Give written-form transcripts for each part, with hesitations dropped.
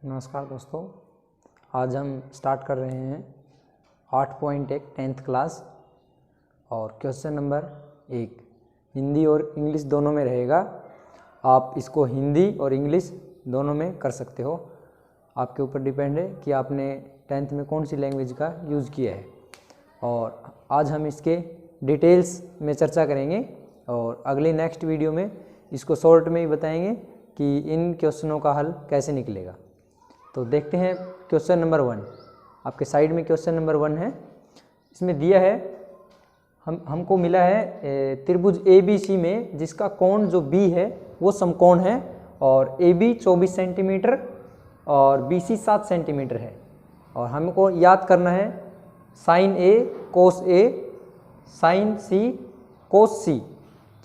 नमस्कार दोस्तों, आज हम स्टार्ट कर रहे हैं 8.1 10th क्लास और क्वेश्चन नंबर 1 हिंदी और इंग्लिश दोनों में रहेगा। आप इसको हिंदी और इंग्लिश दोनों में कर सकते हो, आपके ऊपर डिपेंड है कि आपने 10th में कौन सी लैंग्वेज का यूज़ किया है। और आज हम इसके डिटेल्स में चर्चा करेंगे और अगली नेक्स्ट वीडियो में इसको शॉर्ट में ही बताएंगे कि इन क्वेश्चनों का हल कैसे निकलेगा। तो देखते हैं क्वेश्चन नंबर 1। आपके साइड में क्वेश्चन नंबर 1 है। इसमें दिया है हमको मिला है त्रिभुज ABC में जिसका कोण जो B है वो समकोण है और AB 24 सेंटीमीटर और BC 7 सेंटीमीटर है। और हमको याद करना है sine A cos A sine C cos C,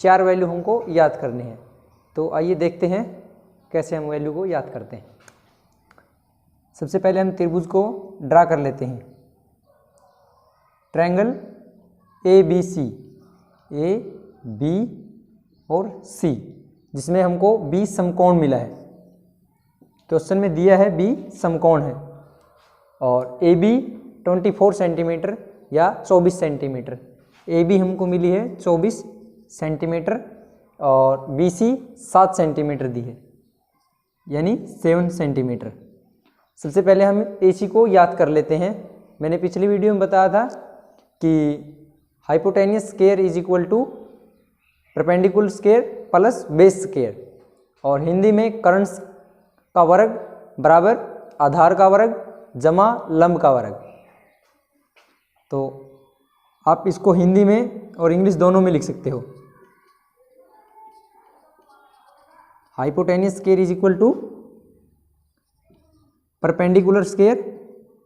4 value हमको याद करनी है। तो आइए देखते हैं कैसे हम वैल्यू को याद करते हैं। सबसे पहले हम त्रिभुज को ड्रा कर लेते हैं। ट्रायंगल ABC A B और C जिसमें हमको B समकोण मिला है। क्वेश्चन में दिया है B समकोण है और AB 24 सेंटीमीटर या 24 सेंटीमीटर। AB हमको मिली है 24 सेंटीमीटर और BC 7 सेंटीमीटर दी है यानी 7 सेंटीमीटर। सबसे पहले हम AC को याद कर लेते हैं। मैंने पिछली वीडियो में बताया था कि hypotenuse square is equal to perpendicular square plus base square और हिंदी में कर्ण का वर्ग बराबर आधार का वर्ग जमा लंब का वर्ग। तो आप इसको हिंदी में और इंग्लिश दोनों में लिख सकते हो। Hypotenuse square is equal to perpendicular square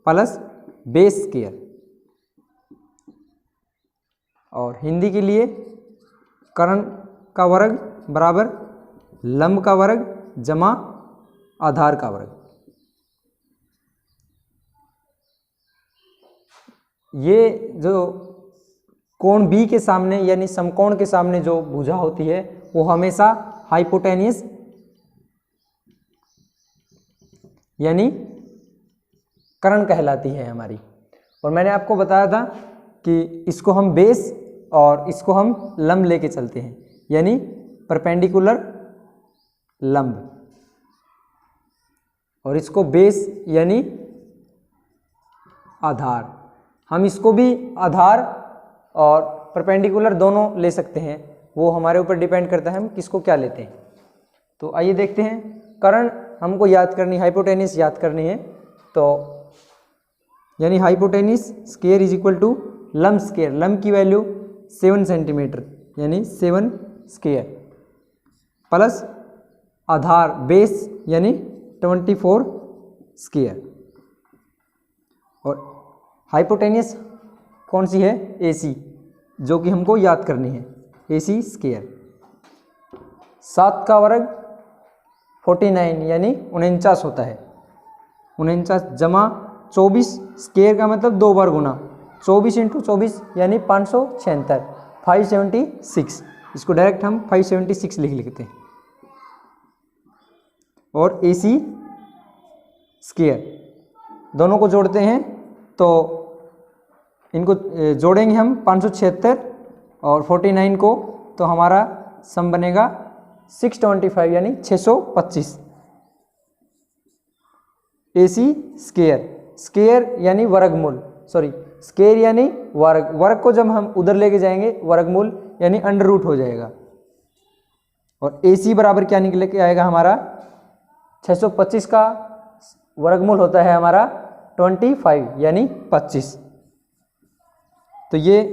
plus base square और हिंदी के लिए कर्ण का वर्ग बराबर लंब का वर्ग जमा आधार का वर्ग। ये जो कोण B के सामने यानी समकोण के सामने जो भुजा होती है वो हमेशा हाइपोटेनियस यानी कर्ण कहलाती है हमारी। और मैंने आपको बताया था कि इसको हम बेस और इसको हम लंब लेके चलते हैं यानी परपेंडिकुलर लंब और इसको बेस यानी आधार। हम इसको भी आधार और परपेंडिकुलर दोनों ले सकते हैं, वो हमारे ऊपर डिपेंड करता है हम किसको क्या लेते हैं। तो आइए देखते हैं। कर्ण हमको याद करनी, हाइपोटेनियस याद करनी है तो यानी hypotenuse square is equal to लंब स्क्वायर। लंब की वैल्यू 7 सेंटीमीटर यानी 7 स्क्वायर प्लस आधार बेस यानी 24 स्क्वायर। और हाइपोटेनियस कौन सी है? AC, जो कि हमको याद करनी है। AC स्क्वायर 7 का वर्ग 49 यानी 49 होता है। 49 जमा 24 स्क्वायर का मतलब 2 बार गुना 24 इंटू 24 यानी 576 576। इसको डायरेक्ट हम 576 लिख लेते हैं। और AC स्क्वायर दोनों को जोड़ते हैं तो इनको जोड़ेंगे हम 576 और 49 को तो हमारा सम बनेगा 625 यानी 625। AC स्क्वायर, स्क्वायर यानी वर्गमूल, सॉरी स्क्वायर यानी वर्ग। वर्ग को जब हम उधर लेके जाएंगे वर्गमूल यानी अंडर रूट हो जाएगा। और AC बराबर क्या निकल के आएगा हमारा? 625 का वर्गमूल होता है हमारा 25 यानी 25। तो ये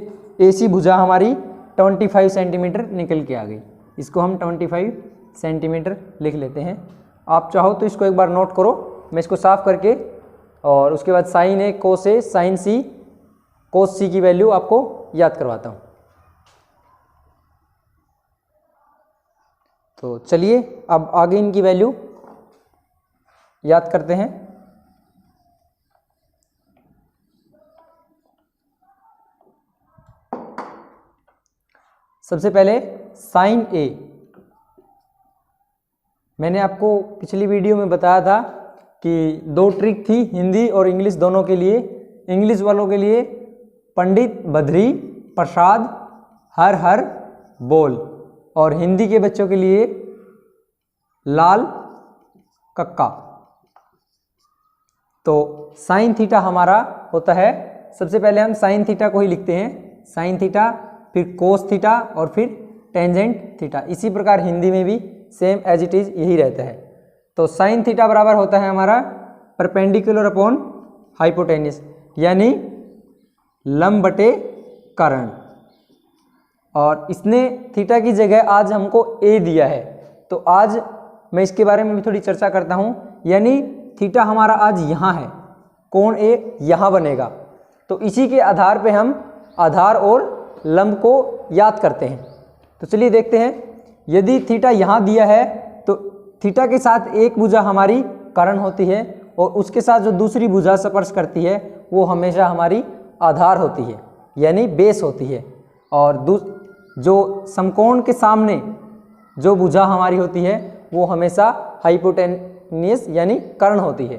AC भुजा हमारी 25 सेंटीमीटर निकल के आ गई। इसको हम 25 सेंटीमीटर लिख लेते हैं। आप चाहो तो इसको एक बार नोट करो, मैं इसको साफ करके और उसके बाद sine A cos A sine C cos C की वैल्यू आपको याद करवाता हूँ। तो चलिए अब आगे इनकी वैल्यू याद करते हैं। सबसे पहले साइन A मैंने आपको पिछली वीडियो में बताया था कि दो ट्रिक थी हिंदी और इंग्लिश दोनों के लिए। इंग्लिश वालों के लिए पंडित बद्री प्रसाद हर हर बोल, और हिंदी के बच्चों के लिए लाल कक्का। तो साइन थीटा हमारा होता है, सबसे पहले हम साइन थीटा को ही लिखते हैं, साइन थीटा, फिर कोस थीटा और फिर टेंजेंट थीटा। इसी प्रकार हिंदी में भी सेम एज इट इज यही रहता है। तो साइन थीटा बराबर होता है हमारा परपेंडिकुलर अपॉन हाइपोटेन्यूस, यानी लंब बटे कर्ण। और इसने थीटा की जगह आज हमको ए दिया है, तो आज मैं इसके बारे में भी थोड़ी चर्चा करता हूँ। यानी थीटा हमारा आज यहाँ है, कोण ए यहाँ बनेगा, तो इसी के आधार पे हम आधार और लंब को याद करते हैं। तो चलिए देखते हैं, यदि थीटा यहाँ दिया है तो थीटा के साथ एक भुजा हमारी कर्ण होती है और उसके साथ जो दूसरी भुजा स्पर्श करती है वो हमेशा हमारी आधार होती है, यानी बेस होती है। और जो समकोण के सामने जो भुजा हमारी होती है वो हमेशा हाइपोटेन्यूस यानी कर्ण होती है।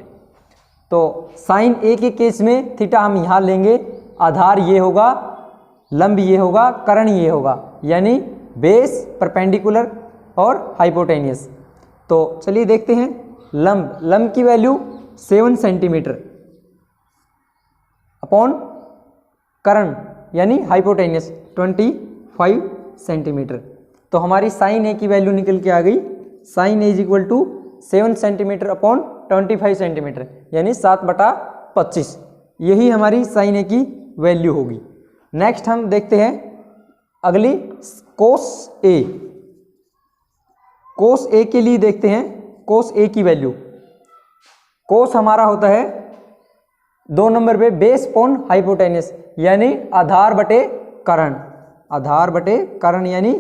तो साइन ए के केस में थीटा हम यहाँ लेंगे, आधार ये होगा, लंब ये होगा, कर्ण ये होगा, यानी बेस, परपेंडिकुलर और हाइपोटेन्यूस। तो चलिए देखते हैं, लंब की वैल्यू 7 सेंटीमीटर अपॉन कर्ण यानी हाइपोटेन्यूस 25 सेंटीमीटर। तो हमारी साइन ए की वैल्यू निकल के आ गई, sine A is equal to 7 centimetre upon 25 centimetre, यानी 7/25। यही हमारी साइन ए की वैल्यू होगी। नेक्स्ट हम देखते हैं अगली कोस ए। कोस ए के लिए देखते हैं कोस ए की वैल्यू। कोस हमारा होता है 2 नंबर पे बेस अपॉन हाइपोटेन्यूस, यानी आधार बटे कर्ण, आधार बटे कर्ण यानी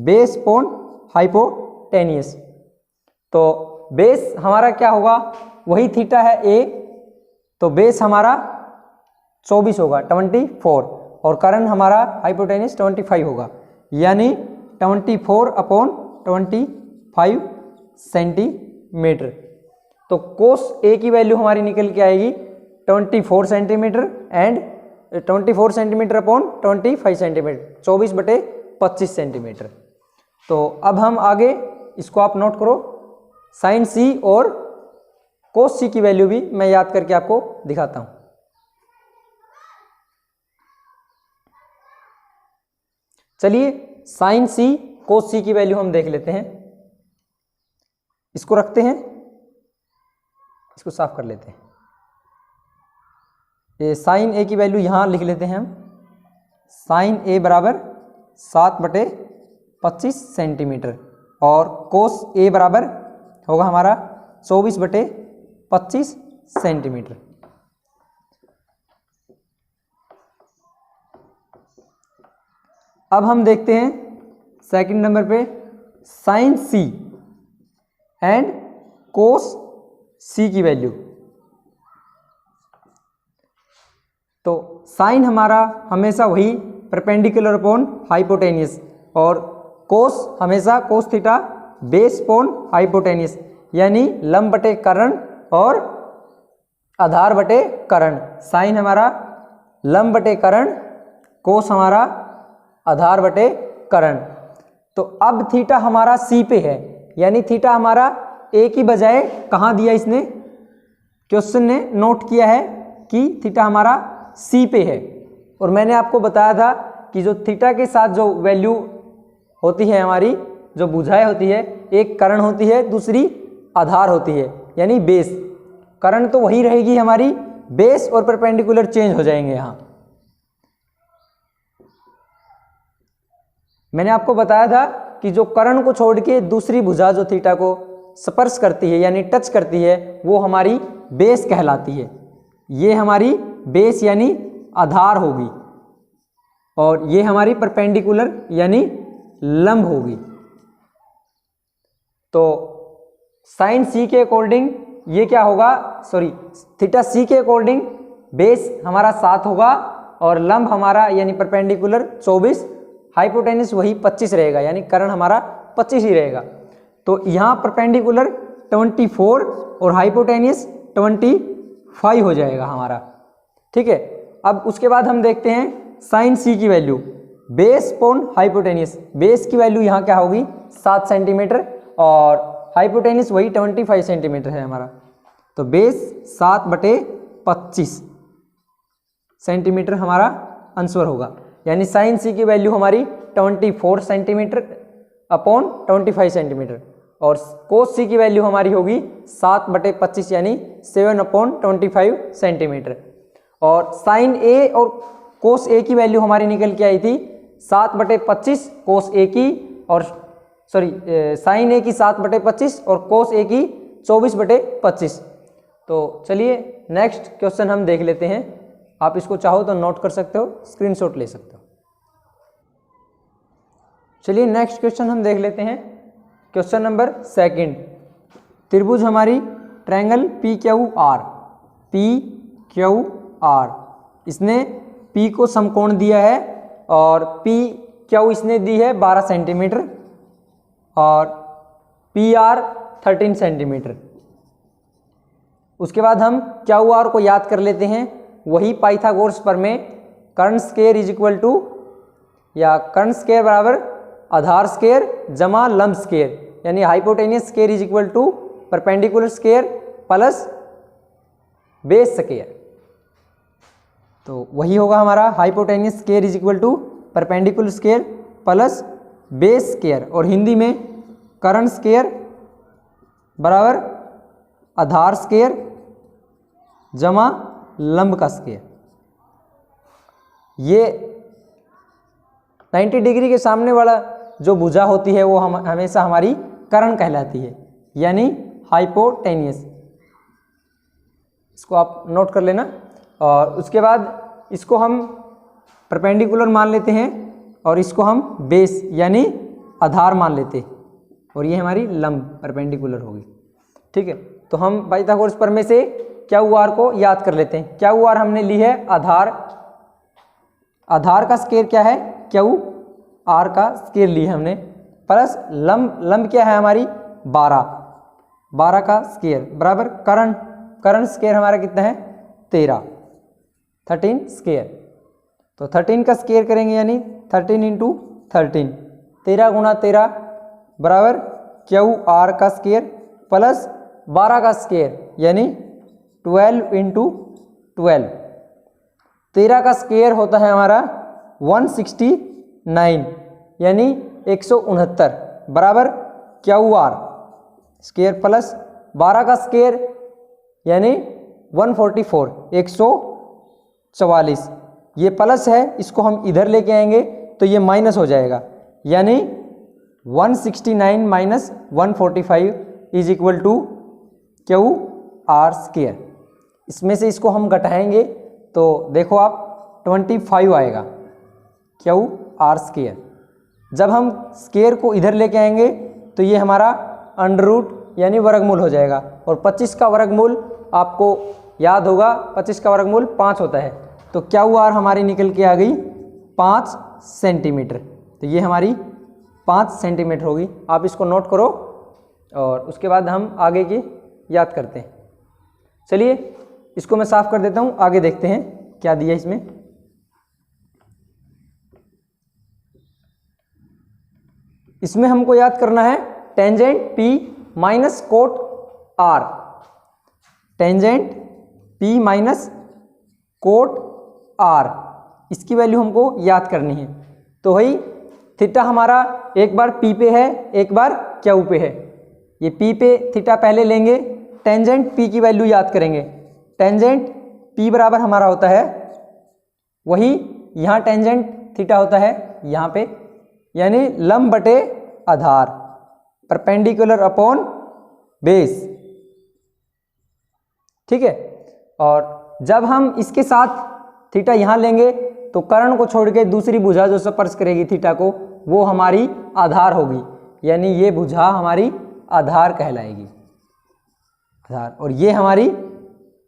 बेस अपॉन हाइपोटेन्यूस। तो बेस हमारा क्या होगा, वही थीटा है ए, तो बेस हमारा 24 होगा 24, और कर्ण हमारा हाइपोटेन्यूस 25 होगा, यानी 24 अपॉन 25 सेंटीमीटर। तो कोस ए की वैल्यू हमारी निकल के आएगी 24 centimetre and 24 centimetre upon 25 centimetre, 24/25 centimetre. तो अब हम आगे इसको आप नोट करो, साइन सी और कोस सी की वैल्यू भी मैं याद करके आपको दिखाता हूं। चलिए साइन सी कोस सी की वैल्यू हम देख लेते हैं। इसको रखते हैं, इसको साफ कर लेते हैं। ये साइन ए की वैल्यू यहां लिख लेते हैं हम, साइन ए बराबर 7/25 सेंटीमीटर और कोस ए बराबर होगा हमारा 24/25 सेंटीमीटर। अब हम देखते हैं सेकंड नंबर पे साइन सी एंड कोस सी की वैल्यू। तो साइन हमारा हमेशा वही परपेंडिकुलर अपॉन हाइपोटेन्यूस, और कोस हमेशा cos theta base upon hypotenuse, यानी लंब बटे कर्ण और आधार बटे कर्ण। साइन हमारा लंब बटे कर्ण, कोस हमारा आधार बटे कर्ण। तो अब थीटा हमारा सी पे है, यानी थीटा हमारा ए की बजाय कहाँ दिया इसने, क्वेश्चन ने नोट किया है कि थीटा हमारा सी पे है। और मैंने आपको बताया था कि जो थीटा के साथ जो वैल्यू होती है हमारी, जो भुजाएं होती है, एक कर्ण होती है, दूसरी आधार होती है, यानी बेस। कर्ण तो वही रहेगी हमारी, बेस और परपेंडिकुलर चेंज हो जाएंगे यहाँ। मैंने आपको बताया था कि जो कर्ण को छोड़ के दूसरी भुजा जो थीटा को स्पर्श करती है यानी टच करती है, वो हमारी बेस कहलाती है। ये हमारी बेस यानी आधार होगी, और ये हमारी परपेंडिकुलर यानी लंब होगी। तो साइन सी के अकॉर्डिंग ये क्या होगा, सॉरी थीटा सी के अकॉर्डिंग बेस हमारा 7 होगा और लंब हमारा यानी परपेंडिकुलर 24, हाइपोटेन्यूस वही 25 रहेगा, यानी कर्ण हमारा 25 ही रहेगा। तो यहाँ परपेंडिकुलर 24 और हाइपोटेन्यूस 25 हो जाएगा हमारा। ठीक है, अब उसके बाद हम देखते हैं साइन सी की value, base upon hypotenuse. Base की वैल्यू यहाँ क्या होगी 7 सेंटीमीटर और हाइपोटेनियस वही 25 सेंटीमीटर है हमारा, तो बेस 7/25 सेंटीमीटर हमारा आंसर होगा। यानी साइन सी की वैल्यू हमारी 24 सेंटीमीटर अपॉन 25 सेंटीमीटर और कोस सी की वैल्यू हमारी होगी 7/25 यानी 7/25 सेंटीमीटर। और साइन ए और कोस ए की वैल्यू हमारी निकल के आई थी 7/25 कोस ए की, और साइन ए की 7/25 और कोस ए की 24/25। तो चलिए नेक्स्ट क्वेश्चन हम देख लेते हैं। आप इसको चाहो तो नोट कर सकते हो, स्क्रीनशॉट ले सकते हो। चलिए नेक्स्ट क्वेश्चन हम देख लेते हैं। क्वेश्चन नंबर 2, त्रिभुज हमारी ट्रायंगल पी क्यू आर, इसने P को समकोण दिया है और पी क्यू इसने दी है 12 सेंटीमीटर और पी आर 13 सेंटीमीटर। उसके बाद हम क्यू आर को याद कर लेते हैं, वही पाइथागोरस प्रमेय, कर्ण स्क्वायर इज इक्वल टू, या कर्ण स्क्वायर बराबर आधार स्क्वायर जमा लंब स्क्वायर, यानी hypotenuse square is equal to perpendicular square plus base square. तो वही होगा हमारा hypotenuse square is equal to perpendicular square plus base square, और हिंदी में कर्ण स्क्वायर बराबर आधार स्क्वायर जमा लंब का स्क्वायर। ये 90 डिग्री के सामने वाला जो भुजा होती है वो हमेशा हमारी कर्ण कहलाती है, यानी हाइपोटेनियस। इसको आप नोट कर लेना। और उसके बाद इसको हम परपेंडिकुलर मान लेते हैं और इसको हम बेस यानी आधार मान लेते हैं, और ये हमारी लंब परपेंडिकुलर होगी। ठीक है, तो हम पाइथागोरस प्रमेय से क्यू आर को याद कर लेते हैं। क्यू आर हमने ली है आधार, आधार का स्क्वायर क्या है क्यू आर का स्क्वायर ली है हमने, प्लस लंब क्या है हमारी 12 का स्क्वायर बराबर कर्ण स्क्वायर हमारा कितना है 13 स्क्वायर। तो 13 का स्क्वायर करेंगे यानी 13 × 13, 13 × 13 बराबर क्यू आर का स्क्वायर प्लस 12 का स्क्वायर यानी 12 × 12। 13 का स्क्वायर होता है हमारा 169 यानी 169 बराबर क्यू आर स्क्वायर प्लस 12 का स्क्वायर यानी 144 144। ये प्लस है, इसको हम इधर लेके आएंगे तो ये माइनस हो जाएगा, यानी 169 minus 145 is equal to Q R square. इसमें से इसको हम घटाएंगे तो देखो आप 25 आएगा क्यू आर स्क्वायर। जब हम स्क्वायर को इधर लेके आएंगे तो ये हमारा अंडर रूट यानी वर्गमूल हो जाएगा, और 25 का वर्गमूल आपको याद होगा 25 का वर्गमूल 5 होता है। तो क्यू आर हमारी निकल के आ गई 5 सेंटीमीटर। तो ये हमारी 5 सेंटीमीटर होगी। आप इसको नोट करो और उसके बाद हम आगे की याद करते हैं। चलिए इसको मैं साफ कर देता हूँ, आगे देखते हैं क्या दिया इसमें। इसमें हमको याद करना है tangent P minus cot R, tangent P minus cot R, इसकी वैल्यू हमको याद करनी है। तो वही थीटा हमारा एक बार P पे है एक बार Q पे है। ये P पे थीटा पहले लेंगे, टेंजेंट P की वैल्यू याद करेंगे। टेंजेंट P बराबर हमारा होता है वही यहाँ टेंजेंट थीटा होता है यहाँ पे, यानी लंब बटे आधार परपेंडिकुलर अपॉन बेस। ठीक है, और जब हम इसके साथ थीटा यहाँ लेंगे तो कर्ण को छोड़ के दूसरी भुजा जो स्पर्श करेगी थीटा को वो हमारी आधार होगी, यानी ये भुजा हमारी आधार कहलाएगी, आधार। और ये हमारी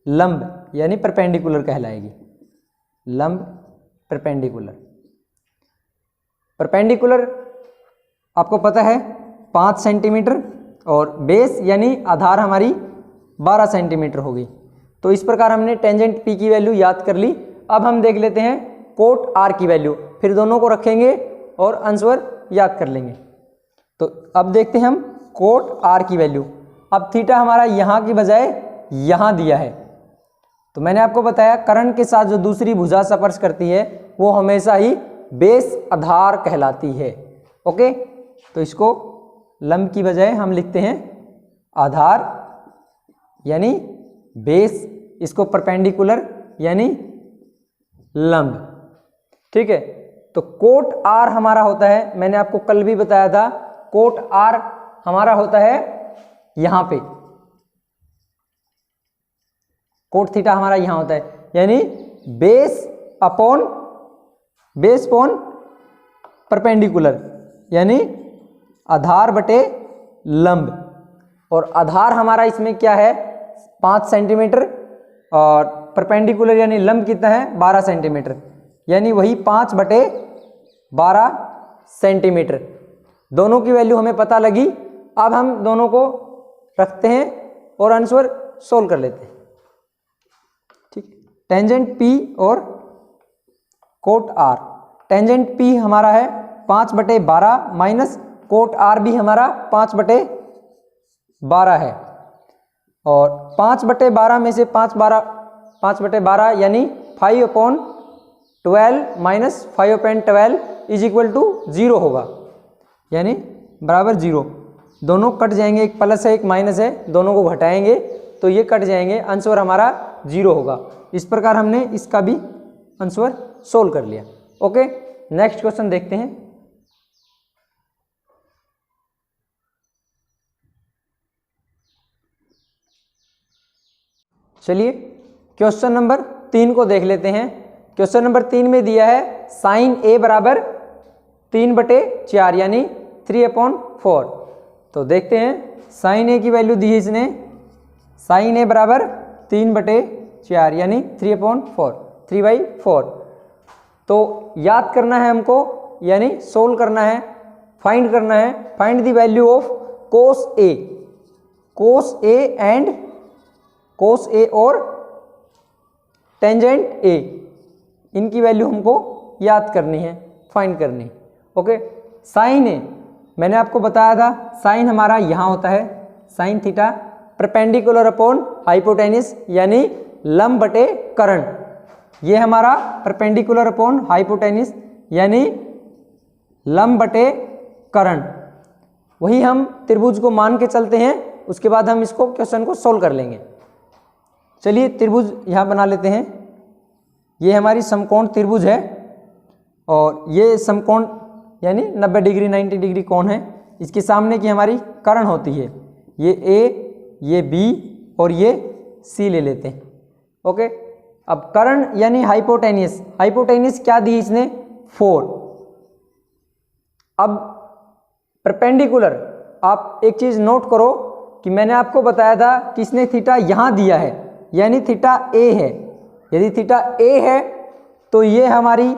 लंब यानी परपेंडिकुलर कहलाएगी, लंब परपेंडिकुलर। परपेंडिकुलर आपको पता है 5 सेंटीमीटर और बेस यानी आधार हमारी 12 सेंटीमीटर होगी। तो इस प्रकार हमने टेंजेंट पी की वैल्यू याद कर ली। अब हम देख लेते हैं कोट आर की वैल्यू, फिर दोनों को रखेंगे और आंसर याद कर लेंगे। तो अब देखते हैं हम कोट आर की वैल्यू। अब थीटा हमारा यहाँ की बजाय यहाँ दिया है, तो मैंने आपको बताया करंट के साथ जो दूसरी भुजा स्पर्श करती है वो हमेशा ही बेस आधार कहलाती है। ओके, तो इसको लंब की बजाय हम लिखते हैं आधार यानी बेस, इसको परपेंडिकुलर यानी लंब। ठीक है, तो कोट आर हमारा होता है, मैंने आपको कल भी बताया था, कोट आर हमारा होता है यहां पे, कोट थीटा हमारा यहां होता है, यानी बेस अपॉन परपेंडिकुलर यानी आधार बटे लंब। और आधार हमारा इसमें क्या है 5 सेंटीमीटर और परपेंडिकुलर यानी लंब कितना है 12 सेंटीमीटर, यानी वही 5 बटे 12 सेंटीमीटर। दोनों की वैल्यू हमें पता लगी। अब हम दोनों को रखते हैं और आंसर सोल्व कर लेते हैं। ठीक, टेंजेंट पी और कोट आर। टेंजेंट पी हमारा है 5 बटे 12 माइनस कोट आर भी हमारा 5 बटे 12 है, और 5 बटे 12 में से 5 बटे 12 यानी 5/12 माइनस 5/12 इज इक्वल टू 0 होगा, यानी बराबर 0। दोनों कट जाएंगे, एक प्लस है एक माइनस है, दोनों को घटाएंगे तो ये कट जाएंगे, आंसर हमारा 0 होगा। इस प्रकार हमने इसका भी आंसर सोल्व कर लिया। ओके, नेक्स्ट क्वेश्चन देखते हैं। चलिए क्वेश्चन नंबर 3 को देख लेते हैं। क्वेश्चन नंबर 3 में दिया है साइन ए बराबर 3/4 यानी 3/4। तो देखते हैं साइन ए की वैल्यू दी है इसने, साइन ए बराबर 3/4 यानी 3/4, 3/4। तो याद करना है हमको, यानी सोल्व करना है, फाइंड करना है, find the value of cos A. Cos A and cos A और टेंजेंट ए, इनकी वैल्यू हमको याद करनी है, फाइंड करनी है। ओके, साइन ए मैंने आपको बताया था, साइन हमारा यहाँ होता है, sine theta perpendicular upon hypotenuse यानी लंब बटे कर्ण। ये हमारा परपेंडिकुलर अपॉन हाइपोटेनिस यानी लंब बटे कर्ण। वही हम त्रिभुज को मान के चलते हैं, उसके बाद हम इसको क्वेश्चन को सोल्व कर लेंगे। चलिए त्रिभुज यहाँ बना लेते हैं। ये हमारी समकोण त्रिभुज है और ये समकोण यानी 90 डिग्री 90 डिग्री कोण है। इसके सामने की हमारी कर्ण होती है, ये ए, ये बी और ये सी ले लेते हैं। ओके, अब कर्ण यानी हाइपोटेनियस, हाइपोटेनियस क्या दी इसने 4। अब परपेंडिकुलर, आप एक चीज नोट करो कि मैंने आपको बताया था कि इसने थीटा यहां दिया है यानी थीटा ए है। यदि थीटा ए है तो ये हमारी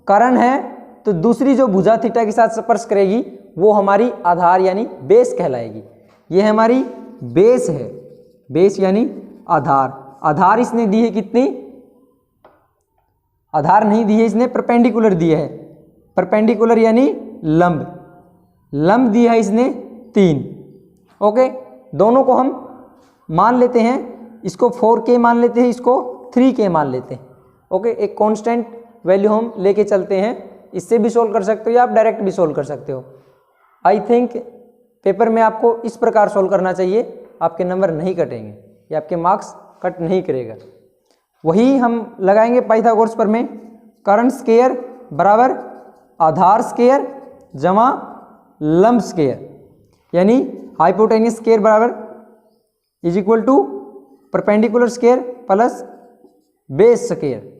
कर्ण है, तो दूसरी जो भुजा थीटा के साथ स्पर्श करेगी वो हमारी आधार यानी बेस कहलाएगी। ये हमारी बेस है, बेस यानी आधार। आधार इसने दी है कितनी, आधार नहीं दी है इसने, परपेंडिकुलर दिया है, परपेंडिकुलर यानी लंब, लंब दिया है इसने 3। ओके, दोनों को हम मान लेते हैं, इसको 4K मान लेते हैं, इसको 3K मान लेते हैं। ओके, एक कांस्टेंट वैल्यू हम लेके चलते हैं, इससे भी सोल्व कर सकते हो या आप डायरेक्ट भी सोल्व कर सकते हो। आई थिंक पेपर में आपको इस प्रकार सोल्व करना चाहिए, आपके नंबर नहीं कटेंगे या आपके मार्क्स कट नहीं करेगा। वही हम लगाएंगे पाइथागोरस पर में, कर्ण स्क्वायर बराबर आधार स्क्वायर जमा लंब स्क्वायर यानी हाइपोटेनियस स्क्वायर बराबर is equal to perpendicular square plus base square.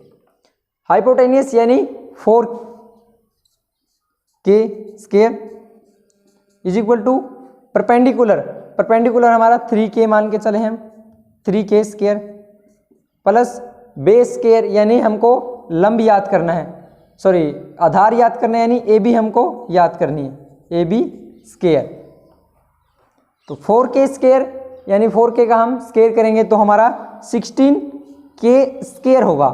Hypotenuse यानी 4K square is equal to perpendicular, perpendicular हमारा 3K मान के चले हम, 3K square plus base square यानी हमको लंब याद करना है, सॉरी आधार याद करना है, यानी AB हमको याद करनी है, AB स्क्वायर। तो 4K स्क्वायर यानी 4k का हम स्क्वायर करेंगे तो हमारा 16k स्क्वायर होगा,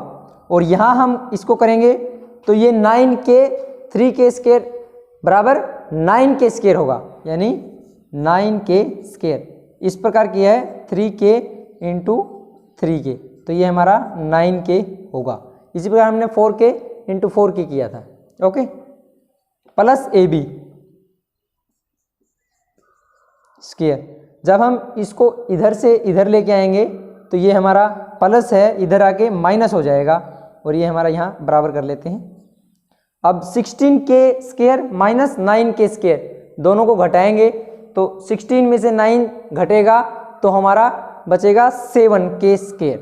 और यहाँ हम इसको करेंगे तो ये 9k 3k स्क्वायर बराबर 9k स्क्वायर होगा, यानी 9k स्क्वायर। इस प्रकार किया है 3k इंटू 3k, तो ये हमारा 9k होगा। इसी प्रकार हमने 4k इंटू 4k किया था। Okay, plus AB square. जब हम इसको इधर से इधर लेके आएंगे तो ये हमारा प्लस है, इधर आके माइनस हो जाएगा, और ये हमारा यहाँ बराबर कर लेते हैं। अब 16k square minus 9k square दोनों को घटाएंगे तो 16 में से 9 घटेगा तो हमारा बचेगा 7k square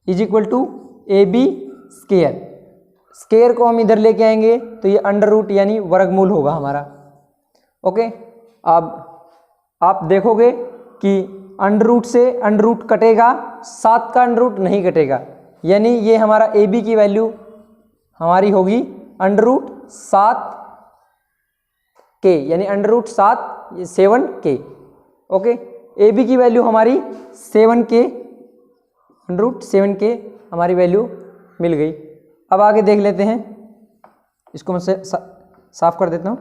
is equal to AB square. Square को हम इधर लेके आएंगे तो ये अंडर रूट यानी वर्गमूल होगा हमारा। ओके, अब आप देखोगे कि अंडर रूट से अंडर रूट कटेगा, 7 का अंडर रूट नहीं कटेगा, यानी ये हमारा AB की वैल्यू हमारी होगी अंडर रूट 7k, यानी अंडर रूट 7 ओके, AB की वैल्यू हमारी 7k, अंडर रूट 7k हमारी वैल्यू मिल गई। अब आगे देख लेते हैं, इसको मैं साफ कर देता हूँ।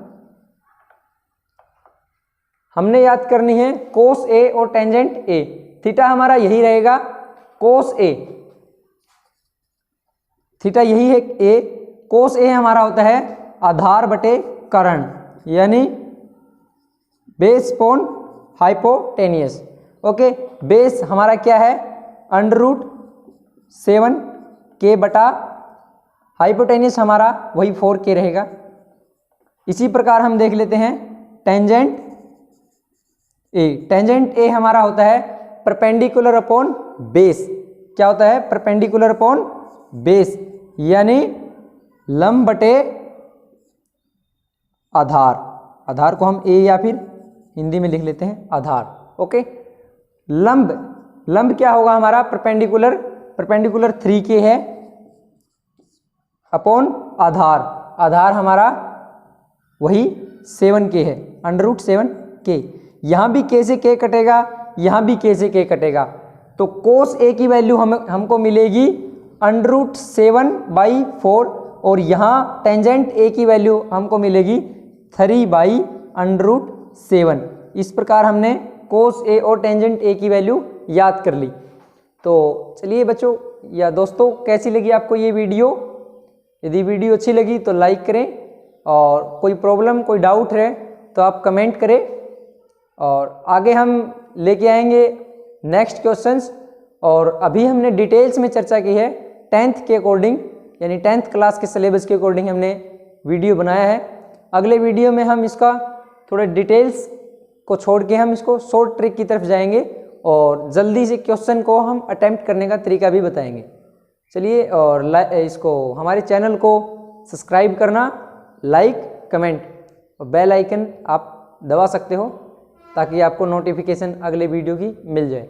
हमने याद करनी है कोस A और टेंजेंट A। थीटा हमारा यही रहेगा कोस A, थीटा यही है A। कोस A हमारा होता है आधार बटे कर्ण, यानी base upon hypotenuse. Okay, base हमारा क्या है अंडर रूट 7k बटा हाइपोटेनियस हमारा वही 4k रहेगा। इसी प्रकार हम देख लेते हैं टेंजेंट A। टेंजेंट A हमारा होता है परपेंडिकुलर अपॉन बेस। क्या होता है? परपेंडिकुलर अपॉन बेस, यानी लंब बटे आधार। आधार को हम A या फिर हिंदी में लिख लेते हैं आधार। ओके, लंब क्या होगा हमारा? परपेंडिकुलर 3k है अपॉन आधार। आधार हमारा वही 7k है, अंडर रूट 7k। यहाँ भी k से k कटेगा, यहाँ भी k से k कटेगा, तो कोस A की वैल्यू हमको मिलेगी अंडर रूट 7/4, और यहाँ टेंजेंट A की वैल्यू हमको मिलेगी 3/√7। इस प्रकार हमने कोस A और टेंजेंट A की वैल्यू याद कर ली। तो चलिए बच्चों या दोस्तों, कैसी लगी आपको ये वीडियो? यदि वीडियो अच्छी लगी तो लाइक करें, और कोई प्रॉब्लम कोई डाउट है तो आप कमेंट करें, और आगे हम लेके आएंगे नेक्स्ट क्वेश्चंस। और अभी हमने डिटेल्स में चर्चा की है 10th के अकॉर्डिंग, यानी 10th क्लास के सिलेबस के अकॉर्डिंग हमने वीडियो बनाया है। अगले वीडियो में हम इसका थोड़े डिटेल्स को छोड़ के हम इसको शॉर्ट ट्रिक की तरफ जाएंगे, और जल्दी से क्वेश्चन को हम अटेम्प्ट करने का तरीका भी बताएंगे। चलिए, और इसको हमारे चैनल को सब्सक्राइब करना, लाइक, कमेंट और बेल आइकन आप दबा सकते हो, ताकि आपको नोटिफिकेशन अगले वीडियो की मिल जाए।